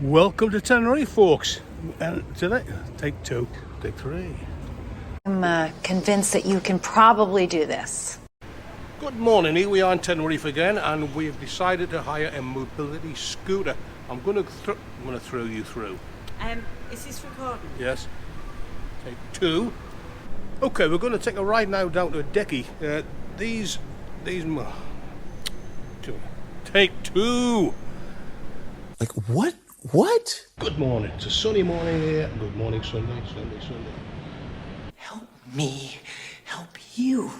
Welcome to Tenerife, folks. And today, take two, take three. I'm convinced that you can probably do this. Good morning, here we are in Tenerife again, and we've decided to hire a mobility scooter. I'm going to throw you through. Is this recording? Yes. Take two. Okay, we're going to take a ride now down to a decky. Two. Take two. Like what? What? Good morning. It's a sunny morning here. Good morning, Sunday. Help me help you.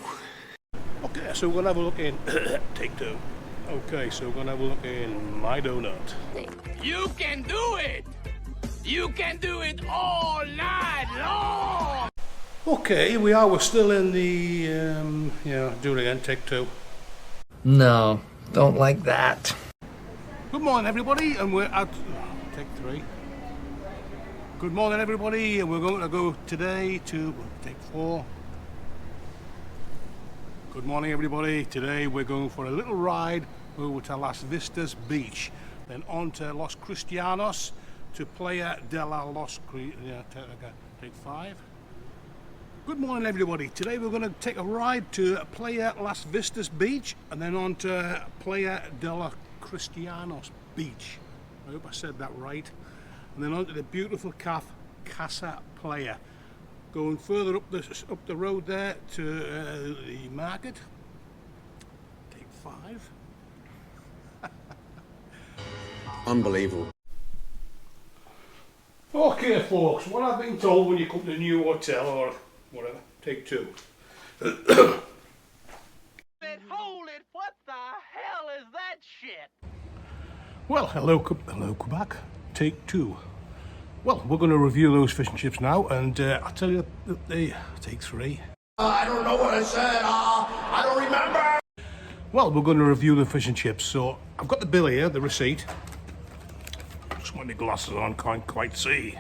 Okay, so we're going to have a look in. Take two. Okay, so we're going to have a look in My Donut. You can do it! You can do it all night long! Okay, here we are. We're still in the, do it again, take two. No, don't like that. Good morning, everybody, and we're at, take three. Good morning, everybody, and we're going to go today to, take four. Good morning, everybody. Today we're going for a little ride over to Las Vistas Beach, then on to Los Cristianos, to Playa de los take five. Good morning, everybody. Today we're going to take a ride to Playa Las Vistas Beach and then on to Playa de los Cristianos Beach. I hope I said that right. And then on to the beautiful Casa Playa. Going further up the road there to the market. Take five. Unbelievable. Okay, folks, what I've been told when you come to a new hotel or whatever, take two. Hold it! What the hell is that shit? Well, hello Quebec, take two. Well, we're going to review those fish and chips now, and I'll tell you, they take three. I don't know what I said. I don't remember. Well, we're going to review the fish and chips, so I've got the bill here, the receipt. Just when the glasses on, can't quite see.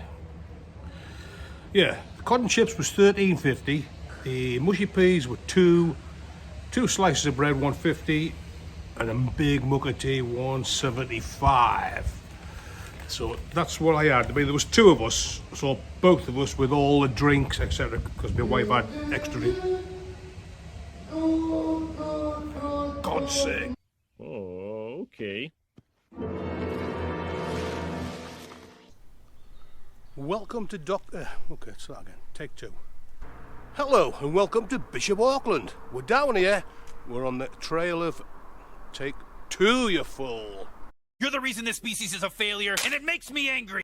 Yeah, the cotton chips was $13.50. The mushy peas were two slices of bread, $1.50, and a big mug of tea, $1.75. So that's what I had. I mean, there was two of us, so both of us with all the drinks, etc. Because my wife had extra drink. God's sake. Oh, okay. Welcome to okay, start again. Take two. Hello and welcome to Bishop Auckland. We're down here. We're on the trail of take two, you fool. You're the reason this species is a failure, and it makes me angry.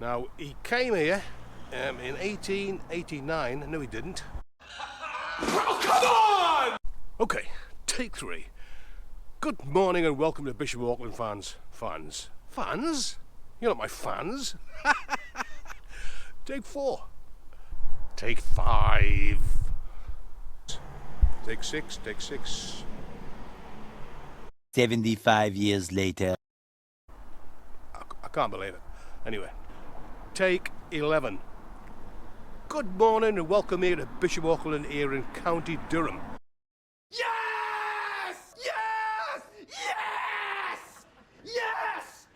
Now, he came here in 1889. No, he didn't. Oh, come on! Okay, take three. Good morning and welcome to Bishop Auckland fans. Fans? You're not my fans. Take four. Take five. Take six. 75 years later. I can't believe it. Anyway, take 11. Good morning and welcome here to Bishop Auckland here in County Durham. Yes! Yes! Yes! Yes!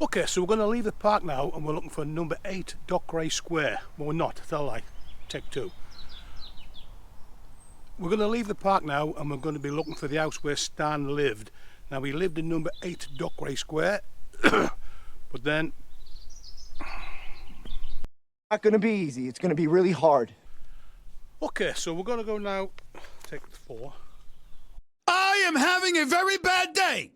Okay, so we're going to leave the park now and we're looking for number 8 Dockwray Square. Well, we're not, tell a lie. Take two. We're going to leave the park now and we're going to be looking for the house where Stan lived. Now, he lived in number 8 Dockwray Square, but then... Not gonna be easy, it's gonna be really hard. Okay, so we're going to go now, take four. I am having a very bad day!